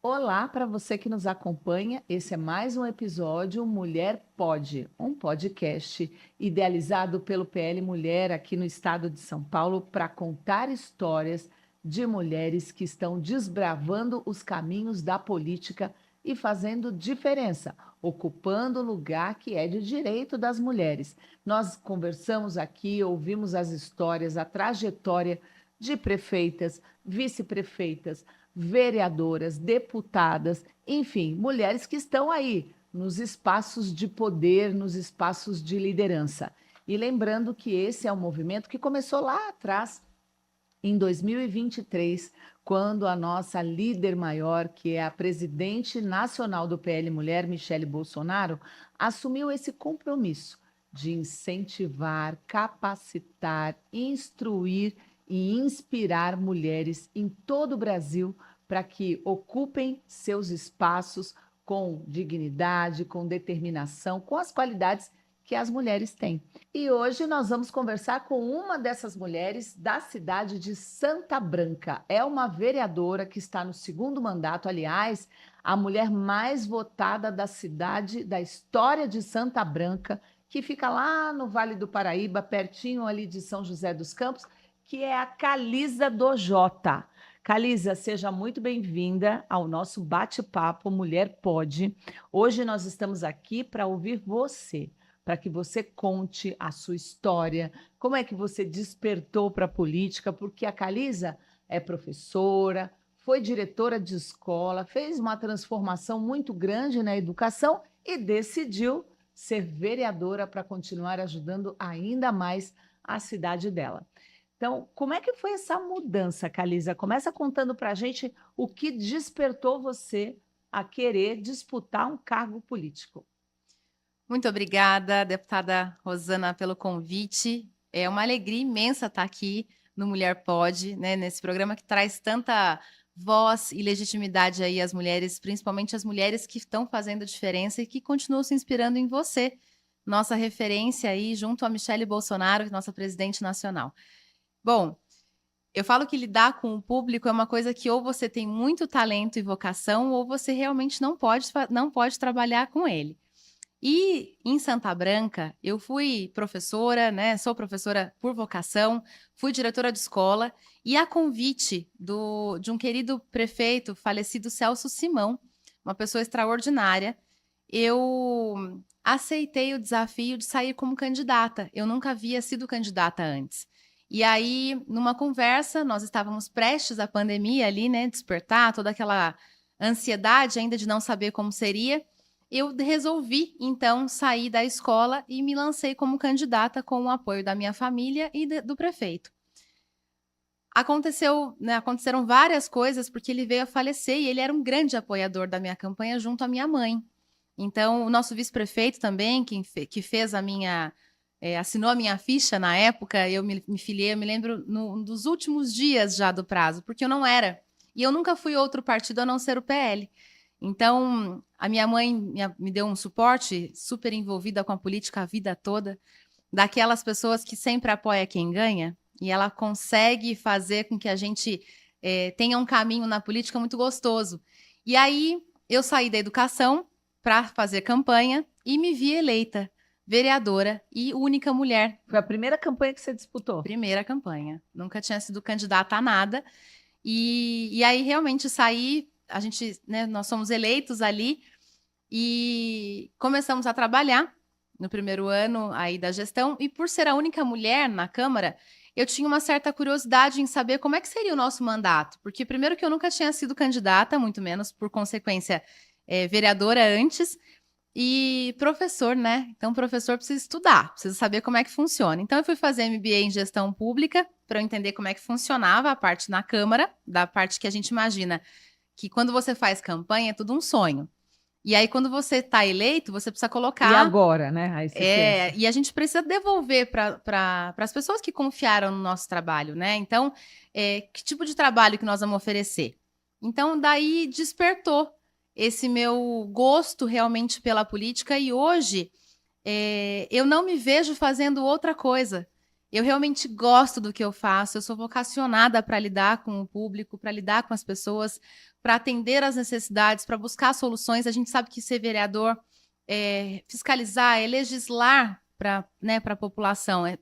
Olá para você que nos acompanha. Esse é mais um episódio Mulher Pode, um podcast idealizado pelo PL Mulher aqui no estado de São Paulo para contar histórias de mulheres que estão desbravando os caminhos da política e fazendo diferença, ocupando o lugar que é de direito das mulheres. Nós conversamos aqui, ouvimos as histórias, a trajetória de prefeitas, vice-prefeitas, vereadoras, deputadas, enfim, mulheres que estão aí nos espaços de poder, nos espaços de liderança. E lembrando que esse é um movimento que começou lá atrás, em 2023, quando a nossa líder maior, que é a presidente nacional do PL Mulher, Michele Bolsonaro, assumiu esse compromisso de incentivar, capacitar, instruir e inspirar mulheres em todo o Brasil para que ocupem seus espaços com dignidade, com determinação, com as qualidades que as mulheres têm. E hoje nós vamos conversar com uma dessas mulheres da cidade de Santa Branca. É uma vereadora que está no segundo mandato, aliás, a mulher mais votada da cidade, da história de Santa Branca, que fica lá no Vale do Paraíba, pertinho ali de São José dos Campos, que é a Calisa do Jota. Calisa, seja muito bem-vinda ao nosso bate-papo Mulher Pode. Hoje nós estamos aqui para ouvir você, para que você conte a sua história, como é que você despertou para a política, porque a Calisa é professora, foi diretora de escola, fez uma transformação muito grande na educação e decidiu ser vereadora para continuar ajudando ainda mais a cidade dela. Então, como é que foi essa mudança, Calisa? Começa contando para a gente o que despertou você a querer disputar um cargo político. Muito obrigada, deputada Rosana, pelo convite. É uma alegria imensa estar aqui no Mulher Pode, né, nesse programa que traz tanta voz e legitimidade aí às mulheres, principalmente as mulheres que estão fazendo diferença e que continuam se inspirando em você, nossa referência aí junto a Michele Bolsonaro, nossa presidente nacional. Bom, eu falo que lidar com o público é uma coisa que ou você tem muito talento e vocação ou você realmente não pode trabalhar com ele. E em Santa Branca, eu fui professora, né? Sou professora por vocação, fui diretora de escola e a convite de um querido prefeito falecido Celso Simão, uma pessoa extraordinária, eu aceitei o desafio de sair como candidata. Eu nunca havia sido candidata antes. E aí, numa conversa, nós estávamos prestes à pandemia ali, né? Despertar toda aquela ansiedade ainda de não saber como seria. Eu resolvi, então, sair da escola e me lancei como candidata com o apoio da minha família e do prefeito. Aconteceram várias coisas, porque ele veio a falecer e ele era um grande apoiador da minha campanha junto à minha mãe. Então, o nosso vice-prefeito também, que fez assinou a minha ficha na época, eu me filiei, eu me lembro, dos últimos dias já do prazo, porque eu não era. E eu nunca fui outro partido a não ser o PL. Então, a minha mãe me deu um suporte, super envolvida com a política a vida toda, daquelas pessoas que sempre apoia quem ganha, e ela consegue fazer com que a gente tenha um caminho na política muito gostoso. E aí, eu saí da educação para fazer campanha e me vi eleita vereadora e única mulher. Foi a primeira campanha que você disputou? Primeira campanha. Nunca tinha sido candidata a nada. E aí, realmente, saí, a gente, né, nós somos eleitos ali e começamos a trabalhar no primeiro ano aí da gestão. E por ser a única mulher na Câmara, eu tinha uma certa curiosidade em saber como é que seria o nosso mandato. Porque, primeiro, que eu nunca tinha sido candidata, muito menos, por consequência, vereadora antes. E professor, né? Então, professor precisa estudar, precisa saber como é que funciona. Então, eu fui fazer MBA em gestão pública para eu entender como é que funcionava a parte na Câmara, da parte que a gente imagina que quando você faz campanha é tudo um sonho. E aí, quando você está eleito, você precisa E colocar. agora, né? Aí você pensa. E a gente precisa devolver para as pessoas que confiaram no nosso trabalho, né? Então, que tipo de trabalho que nós vamos oferecer? Então, daí despertou esse meu gosto realmente pela política e hoje eu não me vejo fazendo outra coisa. Eu realmente gosto do que eu faço, eu sou vocacionada para lidar com o público, para lidar com as pessoas, para atender às necessidades, para buscar soluções. A gente sabe que ser vereador é fiscalizar, é legislar para, né, para a população, é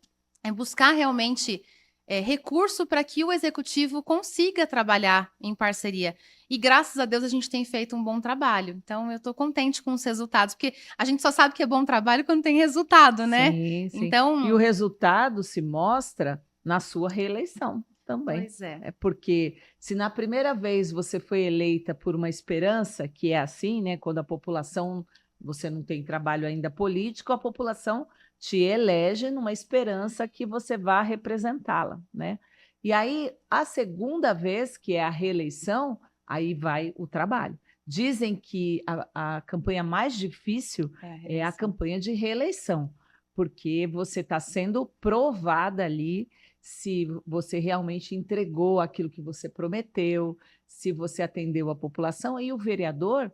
buscar realmente recurso para que o executivo consiga trabalhar em parceria. E graças a Deus a gente tem feito um bom trabalho. Então eu estou contente com os resultados, porque a gente só sabe que é bom trabalho quando tem resultado, né? Sim, sim. E o Então, resultado se mostra na sua reeleição também. pois é. É porque se na primeira vez você foi eleita por uma esperança, que é assim, né? Quando a população, você não tem trabalho ainda político, a população te elege numa esperança que você vá representá-la, né? E aí, a segunda vez, que é a reeleição, aí vai o trabalho. Dizem que a campanha mais difícil é a campanha de reeleição, porque você está sendo provada ali se você realmente entregou aquilo que você prometeu, se você atendeu a população. E o vereador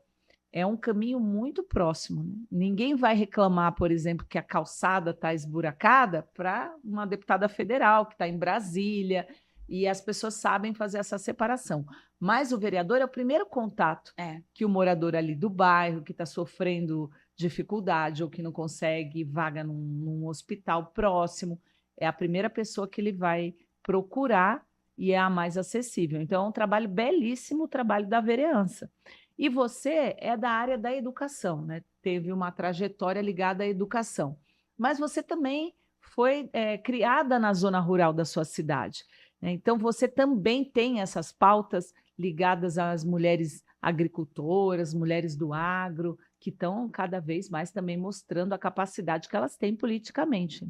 é um caminho muito próximo, né? Ninguém vai reclamar, por exemplo, que a calçada está esburacada para uma deputada federal que está em Brasília, e as pessoas sabem fazer essa separação. Mas o vereador é o primeiro contato que o morador ali do bairro, que está sofrendo dificuldade ou que não consegue vaga num hospital próximo, é a primeira pessoa que ele vai procurar e é a mais acessível. Então, é um trabalho belíssimo, o trabalho da vereança. E você é da área da educação, né? Teve uma trajetória ligada à educação. Mas você também foi criada na zona rural da sua cidade, né? Então, você também tem essas pautas ligadas às mulheres agricultoras, mulheres do agro, que estão cada vez mais também mostrando a capacidade que elas têm politicamente.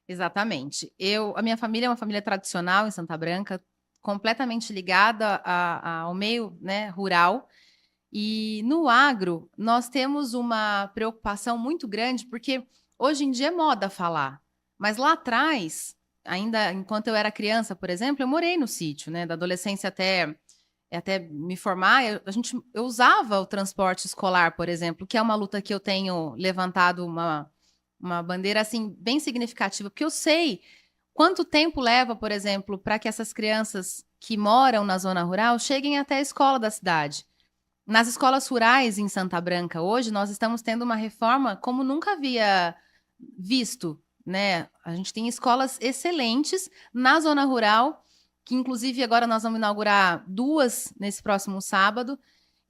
Exatamente. A minha família é uma família tradicional em Santa Branca, completamente ligada ao meio, né, rural. E no agro, nós temos uma preocupação muito grande, porque hoje em dia é moda falar. Mas lá atrás, ainda enquanto eu era criança, por exemplo, eu morei no sítio, né, da adolescência até me formar, eu usava o transporte escolar, por exemplo, que é uma luta que eu tenho levantado uma bandeira assim bem significativa, porque eu sei quanto tempo leva, por exemplo, para que essas crianças que moram na zona rural cheguem até a escola da cidade. Nas escolas rurais em Santa Branca, hoje, nós estamos tendo uma reforma como nunca havia visto, né? A gente tem escolas excelentes na zona rural, que inclusive agora nós vamos inaugurar 2 nesse próximo sábado.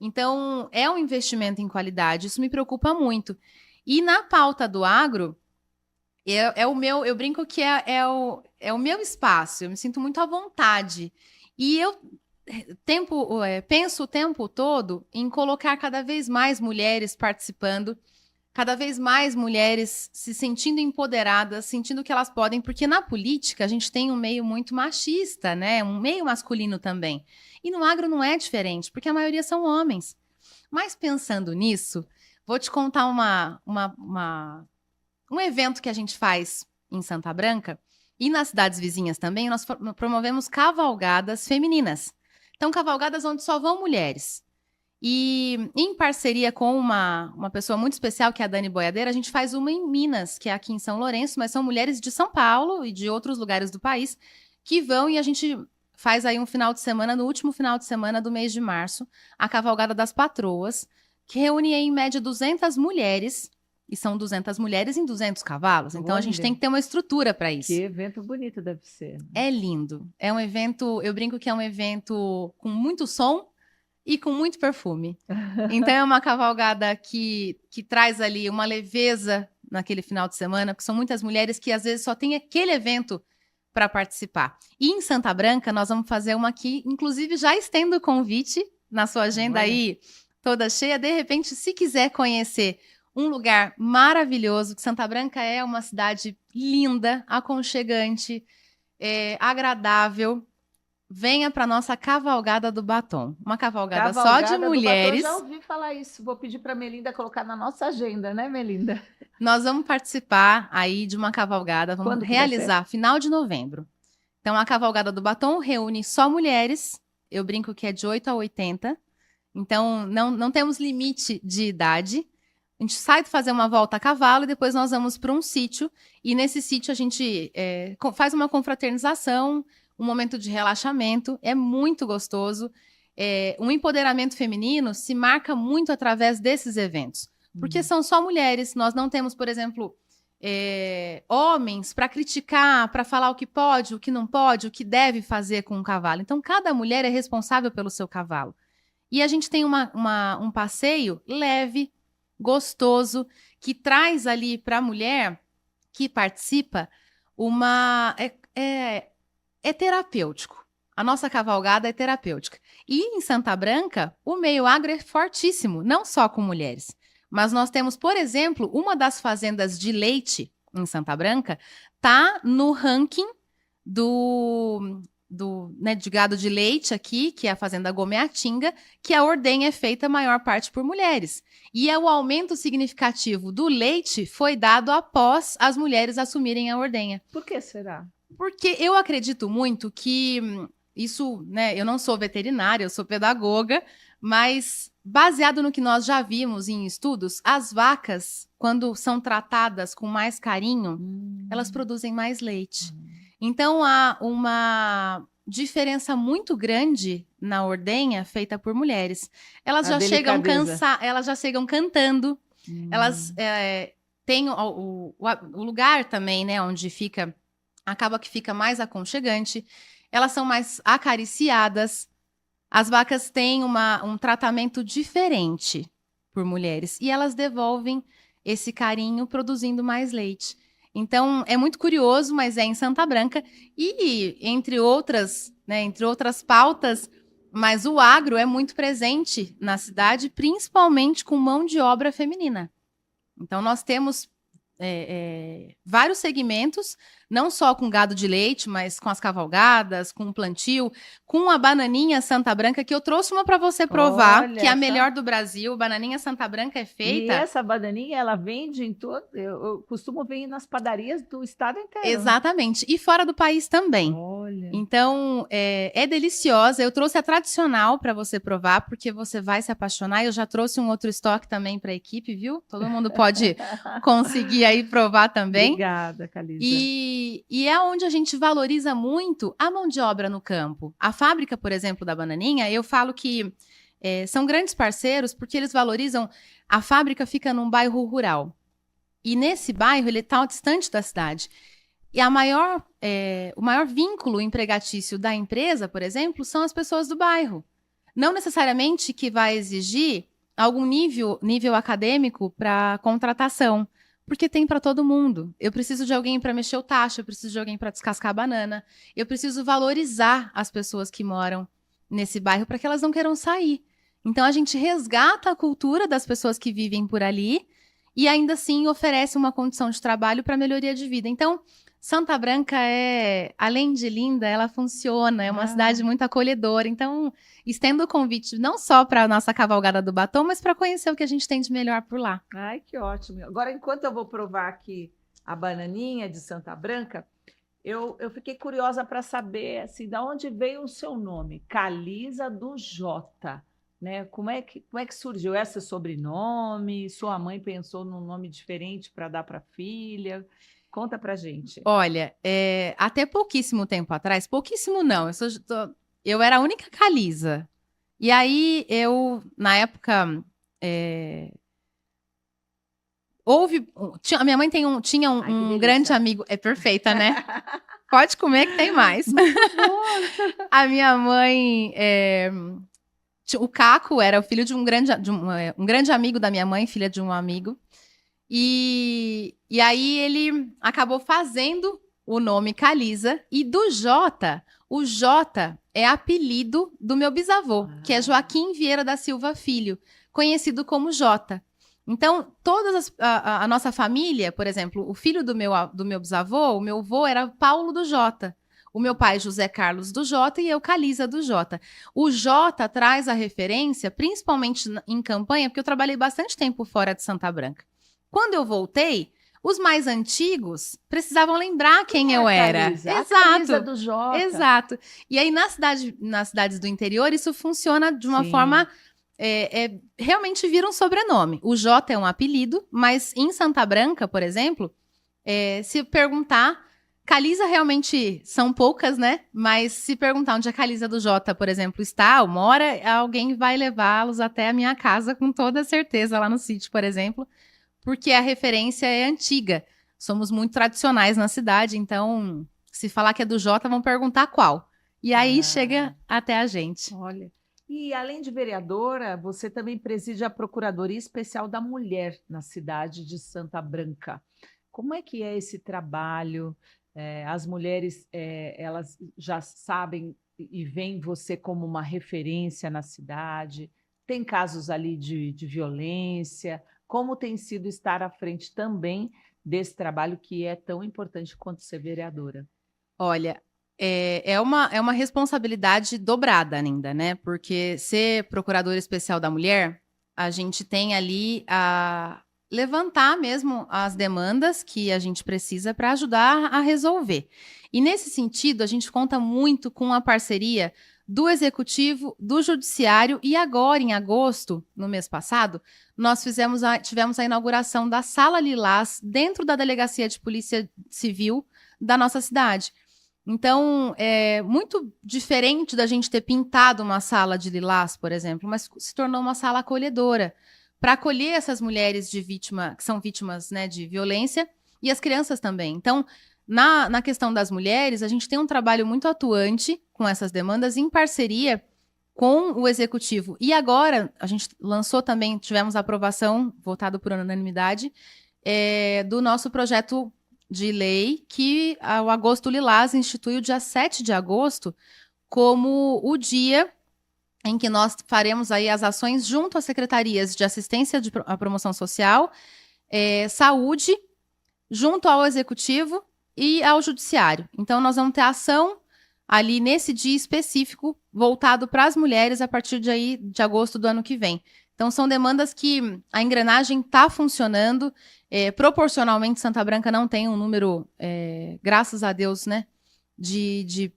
Então, é um investimento em qualidade, isso me preocupa muito. E na pauta do agro, é o meu, eu brinco que é o meu espaço, eu me sinto muito à vontade. E eu penso o tempo todo em colocar cada vez mais mulheres participando, cada vez mais mulheres se sentindo empoderadas, sentindo que elas podem, porque na política a gente tem um meio muito machista, né? Um meio masculino também. E no agro não é diferente, porque a maioria são homens. Mas pensando nisso, vou te contar um evento que a gente faz em Santa Branca e nas cidades vizinhas também, nós promovemos cavalgadas femininas. Então, cavalgadas onde só vão mulheres. E em parceria com uma pessoa muito especial, que é a Dani Boiadeira, a gente faz uma em Minas, que é aqui em São Lourenço, mas são mulheres de São Paulo e de outros lugares do país que vão, e a gente faz aí um final de semana, no último final de semana do mês de março, a Cavalgada das Patroas, que reúne aí, em média 200 mulheres, e são 200 mulheres em 200 cavalos. Então, a gente tem que ter uma estrutura para isso. Que evento bonito deve ser. É lindo. É um evento, eu brinco que é um evento com muito som e com muito perfume. Então, é uma cavalgada que traz ali uma leveza naquele final de semana, porque são muitas mulheres que às vezes só tem aquele evento para participar. E em Santa Branca, nós vamos fazer uma aqui, inclusive já estendo o convite na sua agenda aí, toda cheia. De repente, se quiser conhecer um lugar maravilhoso, que Santa Branca é uma cidade linda, aconchegante, agradável, venha para nossa Cavalgada do Batom. Uma cavalgada só de mulheres. Do Batom, já ouvi falar isso. Vou pedir para a Melinda colocar na nossa agenda, né, Melinda? Nós vamos participar aí de uma cavalgada, vamos realizar final de novembro. Então, a Cavalgada do Batom reúne só mulheres, eu brinco que é de 8 a 80. Então, não temos limite de idade. gente sai de fazer uma volta a cavalo e depois nós vamos para um sítio. E nesse sítio a gente faz uma confraternização, um momento de relaxamento. É muito gostoso. Um empoderamento feminino se marca muito através desses eventos. Porque são só mulheres. Nós não temos, por exemplo, homens para criticar, para falar o que pode, o que não pode, o que deve fazer com um cavalo. Então, cada mulher é responsável pelo seu cavalo. E a gente tem um passeio leve, gostoso, que traz ali para a mulher que participa é terapêutico. A nossa cavalgada é terapêutica. E em Santa Branca, o meio agro é fortíssimo, não só com mulheres. Mas nós temos, por exemplo, uma das fazendas de leite em Santa Branca está no ranking de gado de leite aqui, que é a fazenda Gomeatinga, que a ordenha é feita a maior parte por mulheres. E o aumento significativo do leite foi dado após as mulheres assumirem a ordenha. Por que será? Porque eu acredito muito que isso, né, eu não sou veterinária, eu sou pedagoga, mas baseado no que nós já vimos em estudos, as vacas, quando são tratadas com mais carinho, elas produzem mais leite. Então, há uma diferença muito grande na ordenha feita por mulheres. Elas já chegam elas já chegam cantando, elas têm o lugar também, né, onde fica, acaba que fica mais aconchegante, elas são mais acariciadas, as vacas têm um tratamento diferente por mulheres e elas devolvem esse carinho produzindo mais leite. Então, é muito curioso, mas é em Santa Branca. E, entre outras pautas, mas o agro é muito presente na cidade, principalmente com mão de obra feminina. Então, nós temos vários segmentos, não só com gado de leite, mas com as cavalgadas, com o plantio, com a bananinha Santa Branca, que eu trouxe uma para você provar, que é a melhor do Brasil. Bananinha Santa Branca é feita... E essa bananinha, ela vende em todo... Eu costumo ver nas padarias do estado inteiro. Exatamente. E fora do país também. Olha. Então, é deliciosa. Eu trouxe a tradicional para você provar, porque você vai se apaixonar. Eu já trouxe um outro estoque também para a equipe, viu? Todo mundo pode conseguir aí provar também. Obrigada, Calisa. E é onde a gente valoriza muito a mão de obra no campo. A fábrica, por exemplo, da bananinha, eu falo que são grandes parceiros porque eles valorizam... A fábrica fica num bairro rural. E nesse bairro, ele está distante da cidade. E o maior vínculo empregatício da empresa, por exemplo, são as pessoas do bairro. Não necessariamente que vai exigir algum nível acadêmico para contratação, porque tem para todo mundo. Eu preciso de alguém para mexer o tacho, eu preciso de alguém para descascar a banana, eu preciso valorizar as pessoas que moram nesse bairro para que elas não queiram sair. Então, a gente resgata a cultura das pessoas que vivem por ali e ainda assim oferece uma condição de trabalho para melhoria de vida. Então, Santa Branca além de linda, ela funciona, é uma cidade muito acolhedora. Então, estendo o convite não só para a nossa cavalgada do batom, mas para conhecer o que a gente tem de melhor por lá. Ai, que ótimo. Agora, enquanto eu vou provar aqui a bananinha de Santa Branca, eu fiquei curiosa para saber assim, de onde veio o seu nome, Calisa do Jota. Né? Como é que surgiu esse sobrenome? Sua mãe pensou num nome diferente para dar para a filha? Conta pra gente. Olha, até pouquíssimo tempo atrás, pouquíssimo não, eu era a única Calisa. E aí na época, a minha mãe tinha um grande amigo, é perfeita, né? Pode comer que tem mais. A minha mãe, o Caco era o filho de um grande amigo da minha mãe, filha de um amigo. E aí ele acabou fazendo o nome Calisa. E do Jota, o Jota é apelido do meu bisavô, que é Joaquim Vieira da Silva Filho, conhecido como Jota. Então, a nossa família, por exemplo, o filho do meu bisavô, o meu avô era Paulo do Jota. O meu pai, José Carlos do Jota, e eu, Calisa do Jota. O Jota traz a referência, principalmente em campanha, porque eu trabalhei bastante tempo fora de Santa Branca. Quando eu voltei, os mais antigos precisavam lembrar quem eu era. Exato. A Calisa do Jota. Exato. E aí, nas cidades do interior, isso funciona de uma forma realmente vira um sobrenome. O Jota é um apelido, mas em Santa Branca, por exemplo, se perguntar, Caliza realmente são poucas, né? Mas se perguntar onde a Caliza do Jota, por exemplo, está ou mora, alguém vai levá-los até a minha casa com toda certeza, lá no sítio, por exemplo, porque a referência é antiga. Somos muito tradicionais na cidade, então, se falar que é do Jota, vão perguntar qual. E aí chega até a gente. Olha. E além de vereadora, você também preside a Procuradoria Especial da Mulher na cidade de Santa Branca. Como é que é esse trabalho? As mulheres, elas já sabem e veem você como uma referência na cidade? Tem casos ali de violência? Como tem sido estar à frente também desse trabalho que é tão importante quanto ser vereadora? Olha, é uma responsabilidade dobrada ainda, né? Porque ser procuradora especial da mulher, a gente tem ali a levantar mesmo as demandas que a gente precisa para ajudar a resolver. E nesse sentido, a gente conta muito com a parceria do Executivo, do Judiciário e agora, em agosto, no mês passado, nós tivemos a inauguração da Sala Lilás dentro da Delegacia de Polícia Civil da nossa cidade. Então, é muito diferente da gente ter pintado uma sala de lilás, por exemplo, mas se tornou uma sala acolhedora para acolher essas mulheres que são vítimas, né, de violência e as crianças também. Então, na questão das mulheres, a gente tem um trabalho muito atuante com essas demandas em parceria com o Executivo. E agora, a gente lançou também, tivemos a aprovação, votado por unanimidade, do nosso projeto de lei que o Agosto Lilás institui o dia 7 de agosto como o dia em que nós faremos aí as ações junto às secretarias de assistência à promoção social, saúde, junto ao executivo e ao judiciário. Então, nós vamos ter ação ali nesse dia específico voltado para as mulheres a partir de agosto do ano que vem. Então, são demandas que a engrenagem está funcionando. Proporcionalmente, Santa Branca não tem um número, graças a Deus, né, de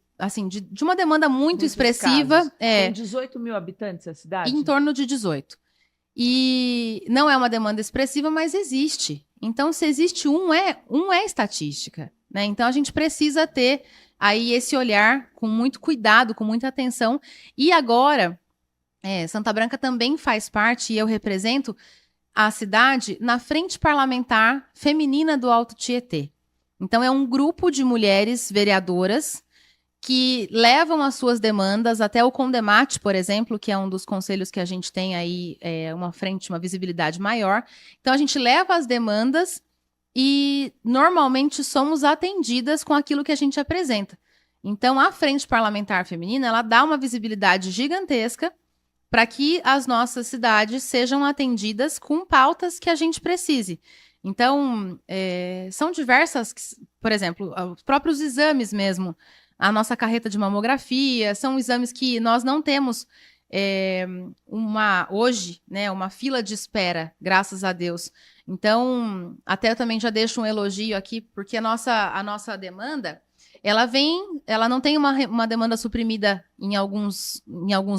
uma demanda muito expressiva. Casos. Tem 18 mil habitantes a cidade? Em torno de 18. E não é uma demanda expressiva, mas existe. Então, se existe um é estatística, né? Então, a gente precisa ter aí esse olhar com muito cuidado, com muita atenção. E agora, Santa Branca também faz parte, e eu represento a cidade na Frente Parlamentar Feminina do Alto Tietê. Então, é um grupo de mulheres vereadoras que levam as suas demandas até o Condemate, por exemplo, que é um dos conselhos que a gente tem aí uma visibilidade maior. Então, a gente leva as demandas e, normalmente, somos atendidas com aquilo que a gente apresenta. Então, a Frente Parlamentar Feminina, ela dá uma visibilidade gigantesca para que as nossas cidades sejam atendidas com pautas que a gente precise. Então, são diversas, por exemplo, os próprios exames mesmo, a nossa carreta de mamografia, são exames que nós não temos hoje, né, uma fila de espera, graças a Deus. Então, até eu também já deixo um elogio aqui, porque a nossa demanda, ela não tem uma demanda suprimida em alguns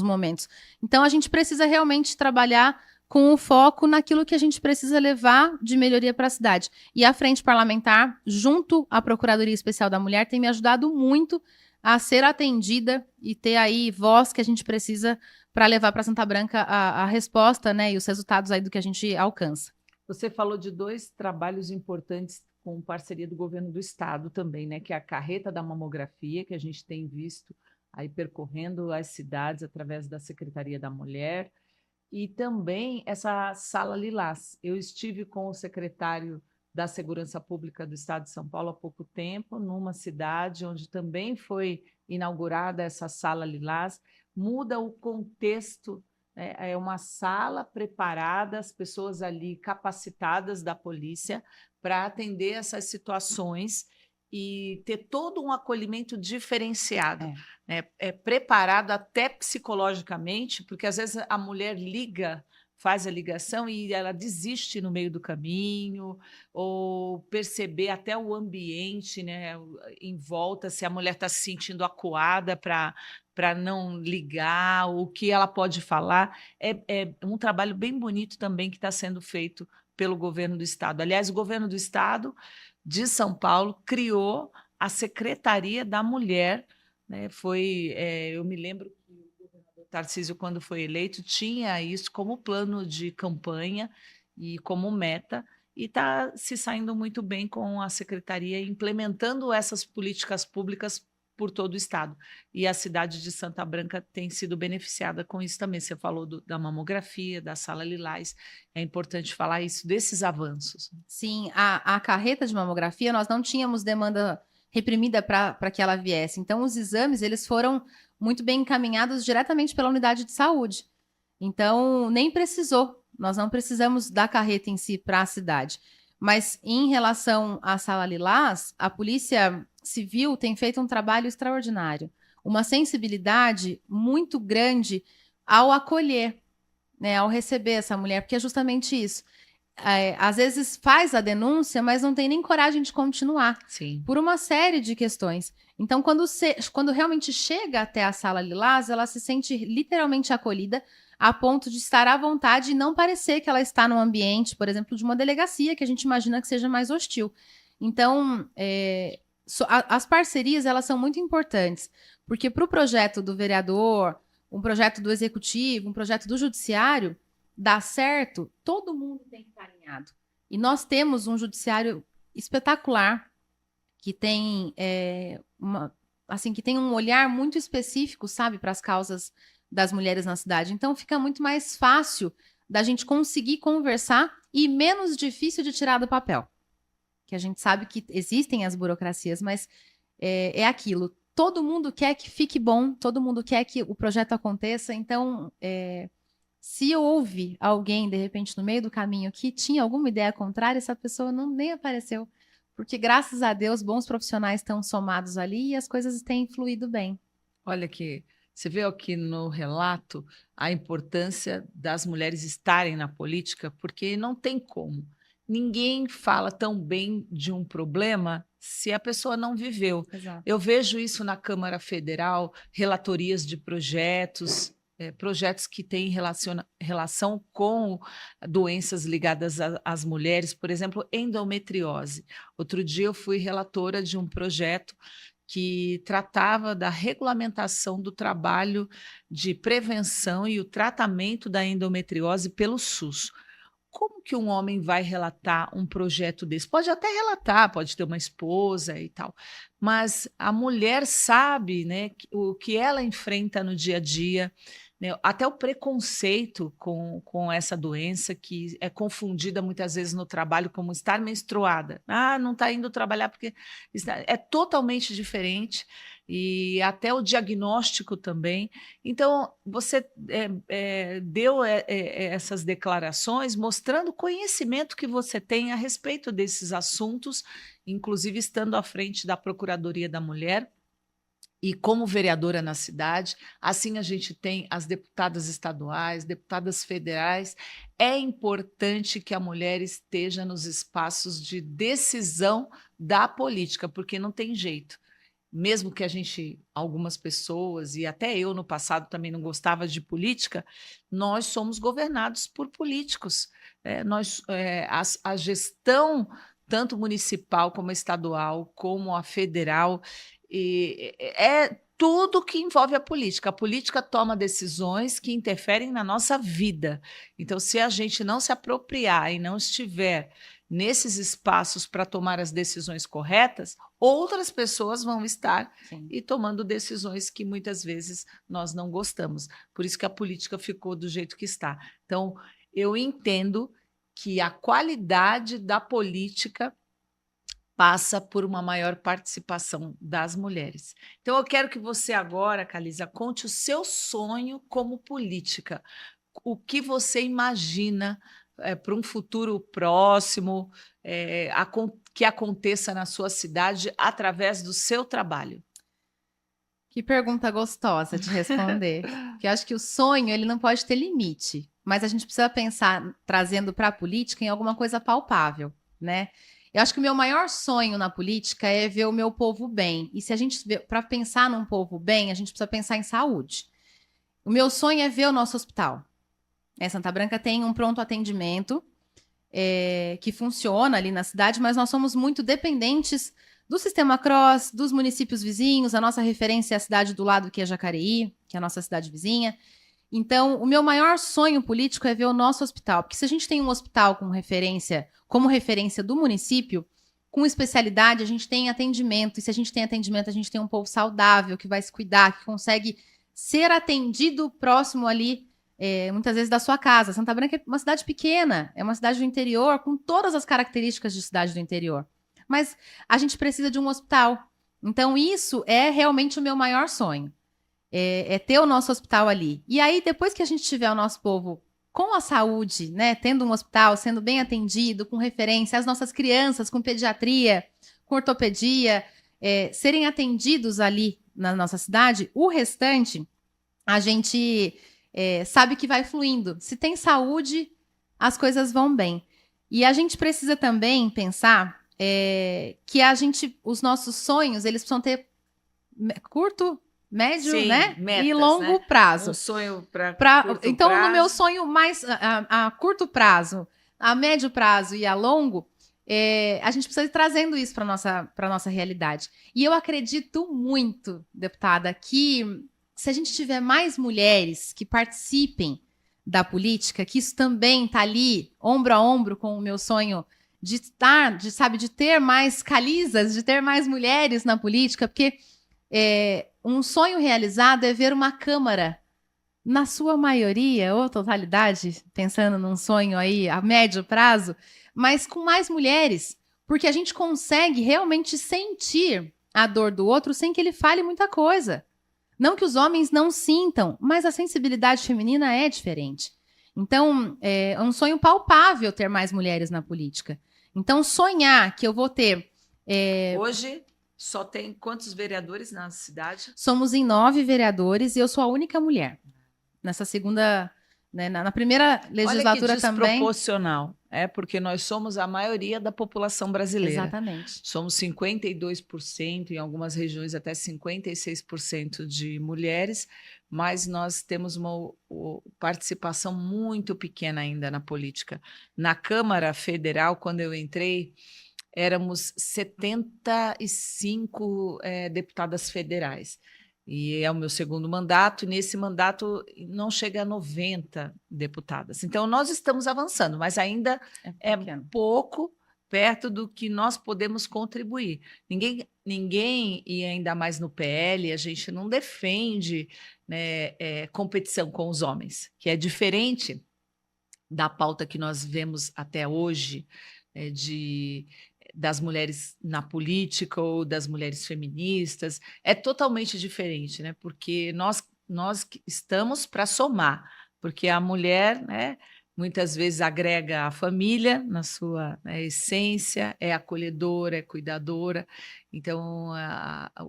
momentos. Então, a gente precisa realmente trabalhar com o foco naquilo que a gente precisa levar de melhoria para a cidade. E a Frente Parlamentar, junto à Procuradoria Especial da Mulher, tem me ajudado muito a ser atendida e ter aí voz que a gente precisa para levar para Santa Branca a resposta, né, e os resultados aí do que a gente alcança. Você falou de 2 trabalhos importantes com parceria do governo do estado também, né, que é a carreta da mamografia, que a gente tem visto aí percorrendo as cidades através da Secretaria da Mulher, e também essa Sala Lilás. Eu estive com o secretário da Segurança Pública do Estado de São Paulo há pouco tempo, numa cidade onde também foi inaugurada essa Sala Lilás. Muda o contexto, né? É uma sala preparada, as pessoas ali capacitadas da polícia para atender essas situações e ter todo um acolhimento diferenciado, né? Preparado até psicologicamente, porque às vezes a mulher liga faz a ligação e ela desiste no meio do caminho, ou perceber até o ambiente, né, em volta, se a mulher está se sentindo acuada para não ligar, o que ela pode falar. É um trabalho bem bonito também que está sendo feito pelo governo do Estado. Aliás, o governo do Estado de São Paulo criou a Secretaria da Mulher, né? Eu me lembro que o governador Tarcísio, quando foi eleito, tinha isso como plano de campanha e como meta, e está se saindo muito bem com a secretaria, implementando essas políticas públicas por todo o estado. E a cidade de Santa Branca tem sido beneficiada com isso também. Você falou da mamografia, da sala Lilás. É importante falar isso, desses avanços. Sim, a carreta de mamografia, nós não tínhamos demanda reprimida para que ela viesse. Então, os exames, eles foram muito bem encaminhados diretamente pela unidade de saúde. Então, nem precisou. Nós não precisamos da carreta em si para a cidade. Mas, em relação à sala Lilás, a Polícia Civil tem feito um trabalho extraordinário. Uma sensibilidade muito grande ao acolher, né, ao receber essa mulher, porque é justamente isso. Às vezes faz a denúncia, mas não tem nem coragem de continuar. Sim. Por uma série de questões. Então, quando realmente chega até a sala Lilás, ela se sente literalmente acolhida, a ponto de estar à vontade e não parecer que ela está num ambiente, por exemplo, de uma delegacia, que a gente imagina que seja mais hostil. Então, as parcerias, elas são muito importantes, porque para o projeto do vereador, um projeto do executivo, um projeto do judiciário, dar certo, todo mundo tem que estar alinhado. E nós temos um judiciário espetacular, que tem que tem um olhar muito específico, sabe, para as causas das mulheres na cidade. Então fica muito mais fácil da gente conseguir conversar e menos difícil de tirar do papel. Que a gente sabe que existem as burocracias, mas é aquilo. Todo mundo quer que fique bom, todo mundo quer que o projeto aconteça, então se houve alguém, de repente, no meio do caminho que tinha alguma ideia contrária, essa pessoa nem apareceu. Porque, graças a Deus, bons profissionais estão somados ali e as coisas têm fluído bem. Olha que você vê aqui no relato a importância das mulheres estarem na política, porque não tem como. Ninguém fala tão bem de um problema se a pessoa não viveu. Exato. Eu vejo isso na Câmara Federal, relatorias de projetos, projetos que têm relação com doenças ligadas às mulheres, por exemplo, endometriose. Outro dia eu fui relatora de um projeto que tratava da regulamentação do trabalho de prevenção e o tratamento da endometriose pelo SUS. Como que um homem vai relatar um projeto desse? Pode até relatar, pode ter uma esposa e tal, mas a mulher sabe, né, o que ela enfrenta no dia a dia, né, até o preconceito com essa doença, que é confundida muitas vezes no trabalho como estar menstruada. Ah, não está indo trabalhar porque é totalmente diferente, e até o diagnóstico também. Então, você deu essas declarações mostrando o conhecimento que você tem a respeito desses assuntos, inclusive estando à frente da Procuradoria da Mulher, e como vereadora na cidade. Assim a gente tem as deputadas estaduais, deputadas federais. É importante que a mulher esteja nos espaços de decisão da política, porque não tem jeito. Mesmo que algumas pessoas, e até eu no passado também não gostava de política, nós somos governados por políticos. A gestão, tanto municipal como estadual, como a federal, é tudo que envolve a política. A política toma decisões que interferem na nossa vida. Então, se a gente não se apropriar e não estiver nesses espaços para tomar as decisões corretas, outras pessoas vão estar e tomando decisões que muitas vezes nós não gostamos. Por isso que a política ficou do jeito que está. Então, eu entendo que a qualidade da política passa por uma maior participação das mulheres. Então, eu quero que você agora, Calisa, conte o seu sonho como política. O que você imagina para um futuro próximo, que aconteça na sua cidade através do seu trabalho? Que pergunta gostosa de responder. Porque eu acho que o sonho, ele não pode ter limite, mas a gente precisa pensar, trazendo para a política, em alguma coisa palpável, né? Eu acho que o meu maior sonho na política é ver o meu povo bem. E se a gente, para pensar num povo bem, a gente precisa pensar em saúde. O meu sonho é ver o nosso hospital. Santa Branca tem um pronto atendimento que funciona ali na cidade, mas nós somos muito dependentes do sistema CROSS, dos municípios vizinhos. A nossa referência é a cidade do lado, que é Jacareí, que é a nossa cidade vizinha. Então, o meu maior sonho político é ver o nosso hospital, porque se a gente tem um hospital com referência, como referência do município, com especialidade, a gente tem atendimento, e se a gente tem atendimento, a gente tem um povo saudável, que vai se cuidar, que consegue ser atendido próximo ali, muitas vezes da sua casa. Santa Branca é uma cidade pequena, é uma cidade do interior, com todas as características de cidade do interior. Mas a gente precisa de um hospital. Então, isso é realmente o meu maior sonho. É ter o nosso hospital ali. E aí, depois que a gente tiver o nosso povo com a saúde, né, tendo um hospital, sendo bem atendido, com referência, as nossas crianças com pediatria, com ortopedia, serem atendidos ali na nossa cidade, o restante, a gente sabe que vai fluindo. Se tem saúde, as coisas vão bem. E a gente precisa também pensar que os nossos sonhos, eles precisam ter curto, médio, Sim, né? metas, E longo né? prazo. Um sonho para curto Então, prazo. no meu sonho mais a curto prazo, a médio prazo e a longo, a gente precisa ir trazendo isso para nossa realidade. E eu acredito muito, deputada, que se a gente tiver mais mulheres que participem da política, que isso também está ali, ombro a ombro com o meu sonho de estar, de ter mais calizas, de ter mais mulheres na política, porque um sonho realizado é ver uma Câmara, na sua maioria, ou totalidade, pensando num sonho aí a médio prazo, mas com mais mulheres, porque a gente consegue realmente sentir a dor do outro sem que ele fale muita coisa. Não que os homens não sintam, mas a sensibilidade feminina é diferente. Então, é um sonho palpável ter mais mulheres na política. Então, sonhar que eu vou ter. Hoje só tem quantos vereadores na cidade? Somos em 9 vereadores e eu sou a única mulher. Nessa segunda, né, na primeira legislatura Olha que também. desproporcional. Porque nós somos a maioria da população brasileira. Exatamente. Somos 52%, em algumas regiões até 56% de mulheres, mas nós temos uma participação muito pequena ainda na política. Na Câmara Federal, quando eu entrei, éramos 75 deputadas federais. E é o meu segundo mandato, e nesse mandato não chega a 90 deputadas. Então, nós estamos avançando, mas ainda é pouco perto do que nós podemos contribuir. Ninguém, e ainda mais no PL, a gente não defende, né, competição com os homens, que é diferente da pauta que nós vemos até hoje, das mulheres na política ou das mulheres feministas. É totalmente diferente, né? Porque nós estamos para somar, porque a mulher, né, muitas vezes agrega a família na sua, né, essência, é acolhedora, é cuidadora. Então,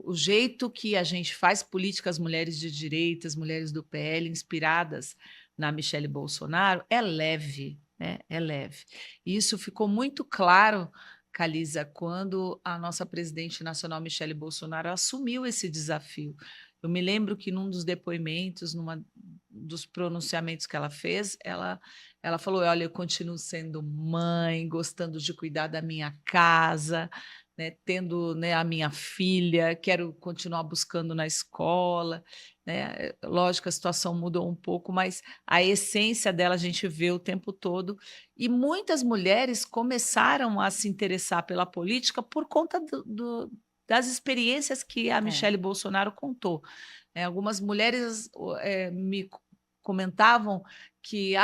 o jeito que a gente faz política, as mulheres de direita, as mulheres do PL, inspiradas na Michele Bolsonaro, é leve, né? É leve. E isso ficou muito claro, Calisa, quando a nossa presidente nacional, Michele Bolsonaro, assumiu esse desafio. Eu me lembro que num dos depoimentos, dos pronunciamentos que ela fez, ela falou: olha, eu continuo sendo mãe, gostando de cuidar da minha casa, né, tendo, né, a minha filha, quero continuar buscando na escola. Né? Lógico, a situação mudou um pouco, mas a essência dela a gente vê o tempo todo. E muitas mulheres começaram a se interessar pela política por conta das experiências que a Michele Bolsonaro contou. Algumas mulheres me comentavam que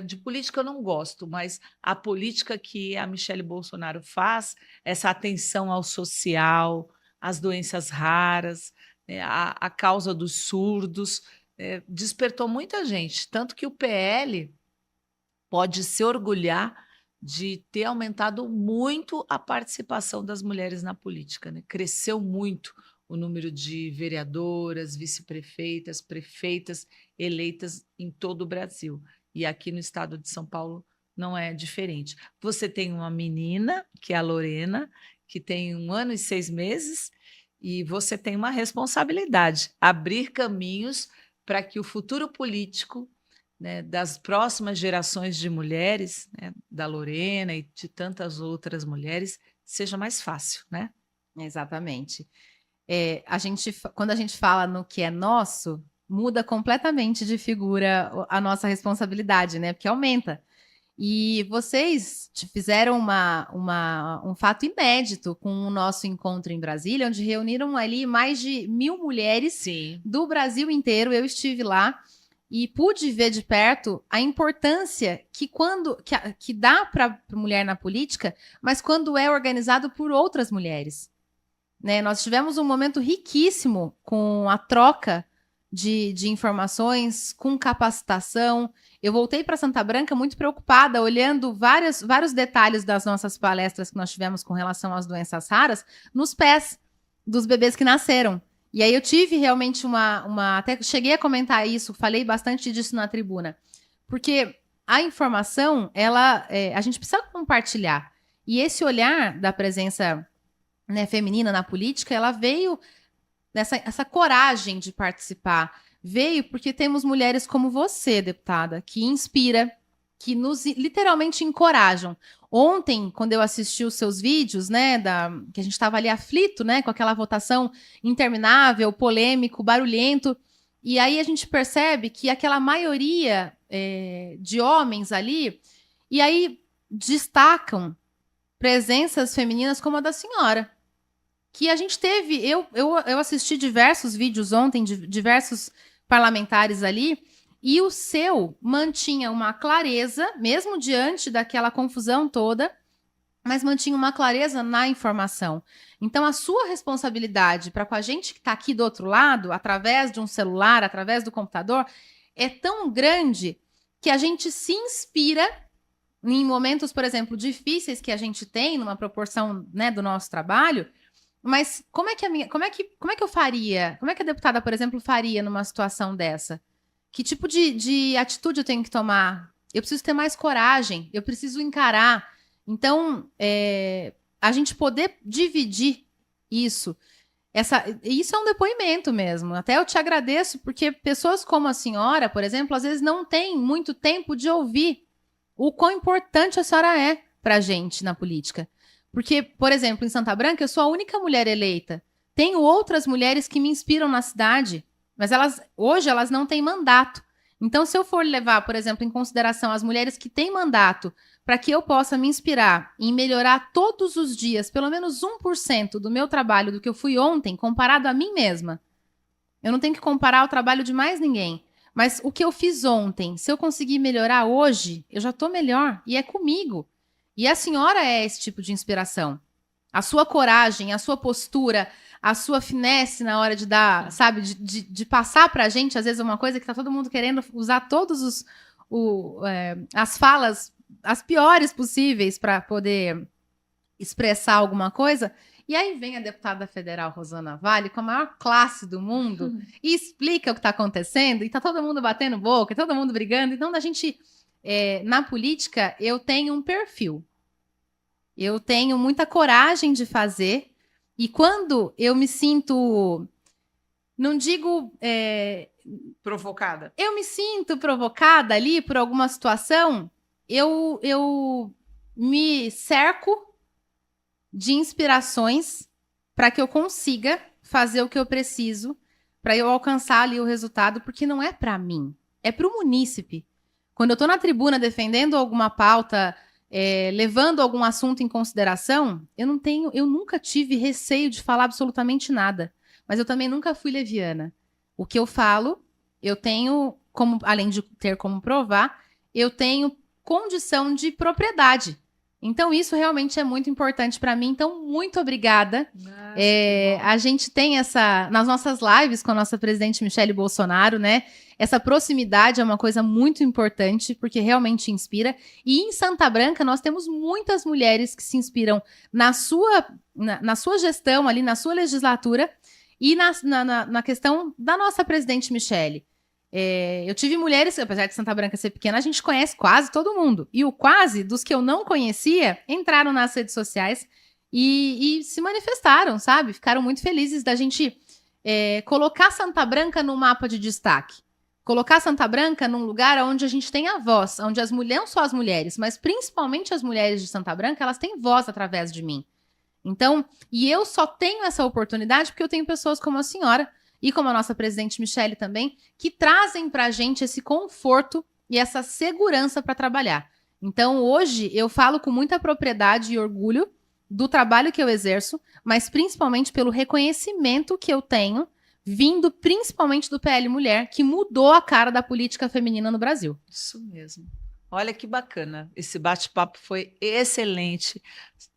de política eu não gosto, mas a política que a Michele Bolsonaro faz, essa atenção ao social, às doenças raras, a causa dos surdos, despertou muita gente. Tanto que o PL pode se orgulhar de ter aumentado muito a participação das mulheres na política, né? Cresceu muito o número de vereadoras, vice-prefeitas, prefeitas eleitas em todo o Brasil. E aqui no estado de São Paulo não é diferente. Você tem uma menina, que é a Lorena, que tem 1 ano e 6 meses, e você tem uma responsabilidade, abrir caminhos para que o futuro político, né, das próximas gerações de mulheres, né, da Lorena e de tantas outras mulheres, seja mais fácil, né? Exatamente. Quando a gente fala no que é nosso, muda completamente de figura a nossa responsabilidade, né? Porque aumenta. E vocês fizeram um fato inédito com o nosso encontro em Brasília, onde reuniram ali mais de 1.000 mulheres Sim. do Brasil inteiro. Eu estive lá e pude ver de perto a importância que dá para a mulher na política, mas quando é organizado por outras mulheres. Né? Nós tivemos um momento riquíssimo com a troca de informações, com capacitação. Eu voltei para Santa Branca muito preocupada, olhando vários detalhes das nossas palestras que nós tivemos com relação às doenças raras nos pés dos bebês que nasceram. E aí eu tive realmente até cheguei a comentar isso, falei bastante disso na tribuna, porque a informação, a gente precisa compartilhar. E esse olhar da presença, né, feminina na política, ela veio essa coragem de participar. Veio porque temos mulheres como você, deputada, que inspira, que nos literalmente encorajam. Ontem, quando eu assisti os seus vídeos, né, que a gente estava ali aflito, né, com aquela votação interminável, polêmico, barulhento, e aí a gente percebe que aquela maioria de homens ali, e aí destacam presenças femininas como a da senhora. Que a gente teve, eu assisti diversos vídeos ontem, de diversos parlamentares ali, e o seu mantinha uma clareza, mesmo diante daquela confusão toda, mas mantinha uma clareza na informação. Então, a sua responsabilidade para com a gente que está aqui do outro lado, através de um celular, através do computador, é tão grande que a gente se inspira em momentos, por exemplo, difíceis que a gente tem, numa proporção, né, do nosso trabalho. Mas como é que eu faria? Como é que a deputada, por exemplo, faria numa situação dessa? Que tipo de atitude eu tenho que tomar? Eu preciso ter mais coragem, eu preciso encarar. Então, a gente poder dividir isso. Isso é um depoimento mesmo. Até eu te agradeço, porque pessoas como a senhora, por exemplo, às vezes não têm muito tempo de ouvir o quão importante a senhora é para a gente na política. Porque, por exemplo, em Santa Branca, eu sou a única mulher eleita. Tenho outras mulheres que me inspiram na cidade, mas hoje elas não têm mandato. Então, se eu for levar, por exemplo, em consideração as mulheres que têm mandato, para que eu possa me inspirar em melhorar todos os dias, pelo menos 1% do meu trabalho do que eu fui ontem, comparado a mim mesma. Eu não tenho que comparar o trabalho de mais ninguém. Mas o que eu fiz ontem, se eu conseguir melhorar hoje, eu já estou melhor. E é comigo. E a senhora é esse tipo de inspiração. A sua coragem, a sua postura, a sua finesse na hora de dar, sabe, de passar pra gente, às vezes, uma coisa que tá todo mundo querendo usar todos as falas, as piores possíveis para poder expressar alguma coisa. E aí vem a deputada federal Rosana Vale, com a maior classe do mundo, e explica o que está acontecendo, e tá todo mundo batendo boca, e todo mundo brigando. Então, a gente, na política, eu tenho um perfil. Eu tenho muita coragem de fazer, e quando eu me sinto, não digo provocada, eu me sinto provocada ali por alguma situação, eu me cerco de inspirações para que eu consiga fazer o que eu preciso para eu alcançar ali o resultado, porque não é para mim, é para o munícipe. Quando eu estou na tribuna defendendo alguma pauta, levando algum assunto em consideração, eu nunca tive receio de falar absolutamente nada, mas eu também nunca fui leviana. O que eu falo, eu tenho, além de ter como provar, eu tenho condição de propriedade. Então, isso realmente é muito importante para mim. Então, muito obrigada. A gente tem nas nossas lives com a nossa presidente Michele Bolsonaro, né? Essa proximidade é uma coisa muito importante, porque realmente inspira. E em Santa Branca, nós temos muitas mulheres que se inspiram na sua gestão ali, na sua legislatura. E na questão da nossa presidente Michele, eu tive mulheres, apesar de Santa Branca ser pequena, a gente conhece quase todo mundo. E o quase, dos que eu não conhecia, entraram nas redes sociais e se manifestaram, sabe? Ficaram muito felizes da gente colocar Santa Branca no mapa de destaque. Colocar Santa Branca num lugar onde a gente tem a voz, onde as mulheres, não só as mulheres, mas principalmente as mulheres de Santa Branca, elas têm voz através de mim. Então, e eu só tenho essa oportunidade porque eu tenho pessoas como a senhora e como a nossa presidente Michele também, que trazem pra gente esse conforto e essa segurança para trabalhar. Então, hoje, eu falo com muita propriedade e orgulho do trabalho que eu exerço, mas principalmente pelo reconhecimento que eu tenho, vindo principalmente do PL Mulher, que mudou a cara da política feminina no Brasil. Isso mesmo. Olha que bacana. Esse bate-papo foi excelente.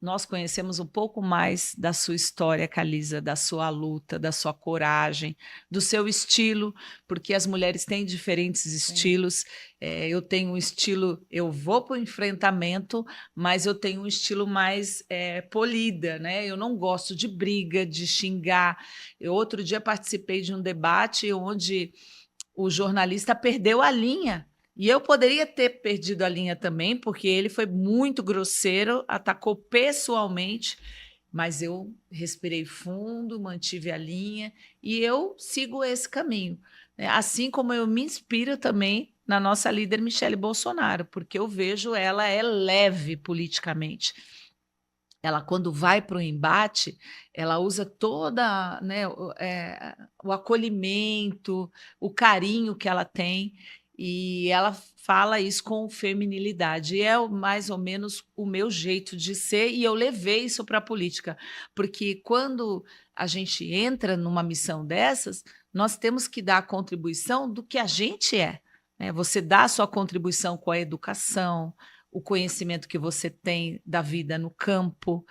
Nós conhecemos um pouco mais da sua história, Calisa, da sua luta, da sua coragem, do seu estilo, porque as mulheres têm diferentes estilos. Eu tenho um estilo, eu vou para o enfrentamento, mas eu tenho um estilo mais polida, né? Eu não gosto de briga, de xingar. Eu outro dia participei de um debate onde o jornalista perdeu a linha. E eu poderia ter perdido a linha também, porque ele foi muito grosseiro, atacou pessoalmente, mas eu respirei fundo, mantive a linha e eu sigo esse caminho. Assim como eu me inspiro também na nossa líder Michele Bolsonaro, porque eu vejo ela é leve politicamente. Ela, quando vai para o embate, ela usa toda, né, o acolhimento, o carinho que ela tem, e ela fala isso com feminilidade. E é mais ou menos o meu jeito de ser, e eu levei isso para a política, porque quando a gente entra numa missão dessas, nós temos que dar a contribuição do que a gente é. Né? Você dá a sua contribuição com a educação, o conhecimento que você tem da vida no campo,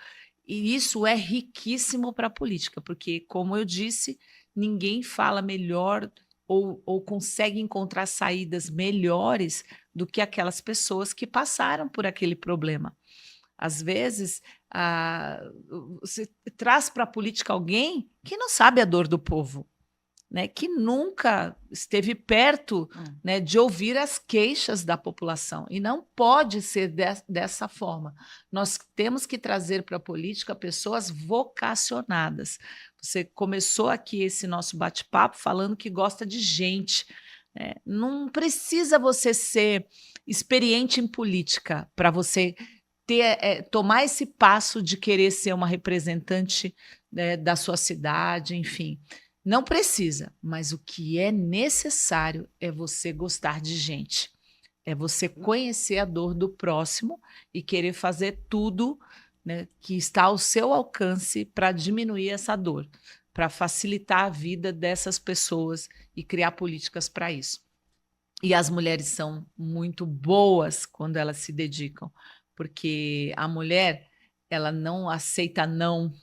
e isso é riquíssimo para a política, porque, como eu disse, ninguém fala melhor ou consegue encontrar saídas melhores do que aquelas pessoas que passaram por aquele problema. Às vezes, você traz para a política alguém que não sabe a dor do povo, né, que nunca esteve perto, né, de ouvir as queixas da população. E não pode ser dessa forma. Nós temos que trazer para a política pessoas vocacionadas. Você começou aqui esse nosso bate-papo falando que gosta de gente. Né? Não precisa você ser experiente em política para você tomar esse passo de querer ser uma representante, né, da sua cidade, enfim. Não precisa, mas o que é necessário é você gostar de gente, é você conhecer a dor do próximo e querer fazer tudo, né, que está ao seu alcance para diminuir essa dor, para facilitar a vida dessas pessoas e criar políticas para isso. E as mulheres são muito boas quando elas se dedicam, porque a mulher, ela não aceita não,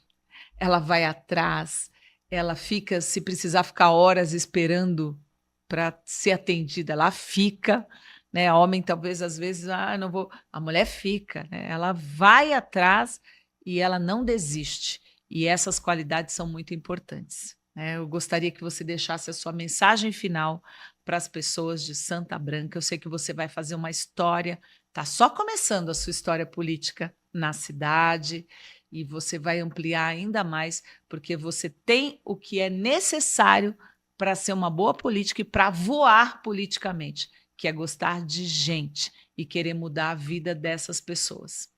ela vai atrás, ela fica, se precisar ficar horas esperando para ser atendida, ela fica, né? Homem, talvez, às vezes, não vou. A mulher fica, né? Ela vai atrás e ela não desiste. E essas qualidades são muito importantes. Né? Eu gostaria que você deixasse a sua mensagem final para as pessoas de Santa Branca. Eu sei que você vai fazer uma história, está só começando a sua história política na cidade. E você vai ampliar ainda mais, porque você tem o que é necessário para ser uma boa política e para voar politicamente, que é gostar de gente e querer mudar a vida dessas pessoas.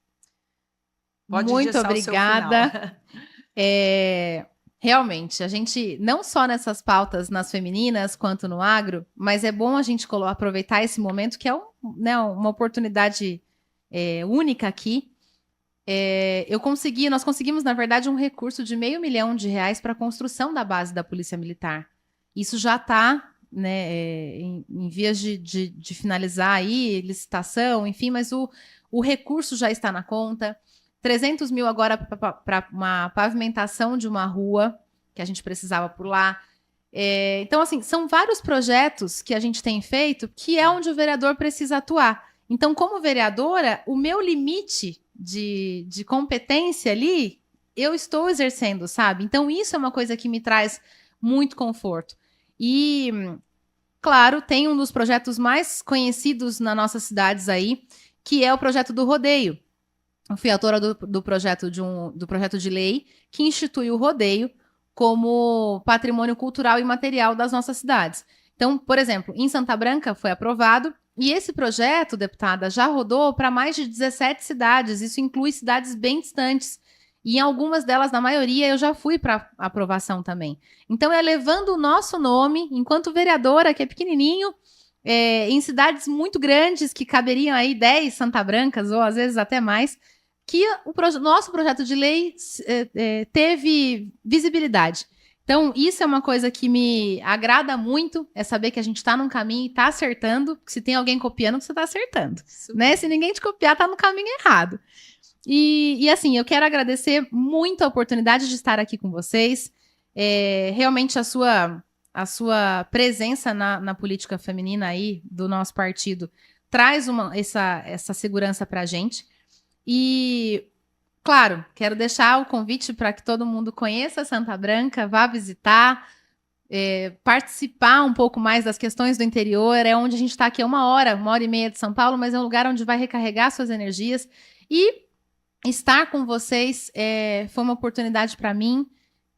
Pode muito obrigada. Realmente, a gente, não só nessas pautas nas femininas, quanto no agro, mas é bom a gente aproveitar esse momento, que é uma oportunidade única aqui. Nós conseguimos, na verdade, um recurso de R$500 mil para a construção da base da Polícia Militar. Isso já está, né, em vias de finalizar aí, licitação, enfim, mas o recurso já está na conta. 300 mil agora para uma pavimentação de uma rua que a gente precisava por lá. Então, assim, são vários projetos que a gente tem feito que é onde o vereador precisa atuar. Então, como vereadora, o meu limite de competência ali eu estou exercendo, sabe? Então, isso é uma coisa que me traz muito conforto. E, claro, tem um dos projetos mais conhecidos nas nossas cidades aí, que é o projeto do rodeio. Eu fui autora do projeto do projeto de lei que institui o rodeio como patrimônio cultural e material das nossas cidades. Então, por exemplo, em Santa Branca foi aprovado, e esse projeto, deputada, já rodou para mais de 17 cidades. Isso inclui cidades bem distantes. E em algumas delas, na maioria, eu já fui para aprovação também. Então, é levando o nosso nome, enquanto vereadora, que é pequenininho, em cidades muito grandes, que caberiam aí 10 Santa Brancas, ou às vezes até mais, que nosso projeto de lei teve visibilidade. Então, isso é uma coisa que me agrada muito, é saber que a gente está num caminho e está acertando. Se tem alguém copiando, você está acertando. Né? Se ninguém te copiar, está no caminho errado. E assim, eu quero agradecer muito a oportunidade de estar aqui com vocês. Realmente a sua presença na política feminina aí do nosso partido traz essa segurança para a gente. E, claro, quero deixar o convite para que todo mundo conheça Santa Branca, vá visitar, participar um pouco mais das questões do interior. É onde a gente está aqui 1h e meia de São Paulo, mas é um lugar onde vai recarregar suas energias. E estar com vocês foi uma oportunidade para mim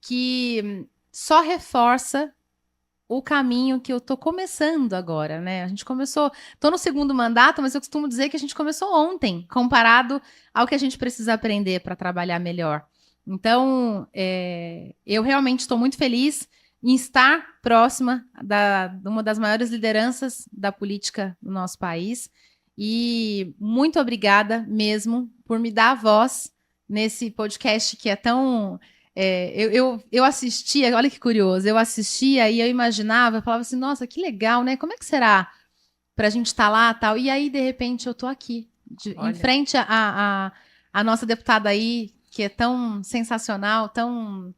que só reforça o caminho que eu tô começando agora, né? A gente começou, tô no segundo mandato, mas eu costumo dizer que a gente começou ontem, comparado ao que a gente precisa aprender para trabalhar melhor. Então, eu realmente estou muito feliz em estar próxima de uma das maiores lideranças da política do nosso país. E muito obrigada mesmo por me dar a voz nesse podcast que é tão... eu assistia, olha que curioso, eu assistia e eu imaginava, eu falava assim, nossa, que legal, né? Como é que será para a gente estar lá tal? E aí, de repente, eu estou aqui, em frente à nossa deputada aí, que é tão sensacional, tão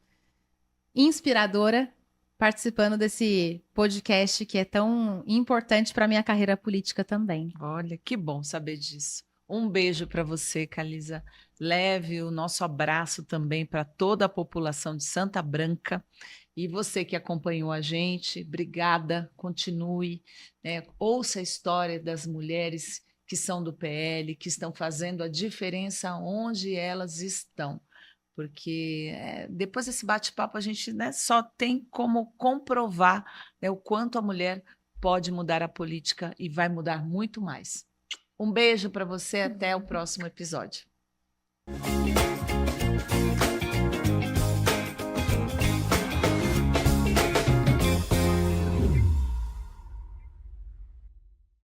inspiradora, participando desse podcast que é tão importante para a minha carreira política também. Olha, que bom saber disso. Um beijo para você, Calisa. Leve o nosso abraço também para toda a população de Santa Branca. E você que acompanhou a gente, obrigada, continue, né? Ouça a história das mulheres que são do PL, que estão fazendo a diferença onde elas estão. Porque depois desse bate-papo a gente, né, só tem como comprovar, né, o quanto a mulher pode mudar a política e vai mudar muito mais. Um beijo para você, até o próximo episódio.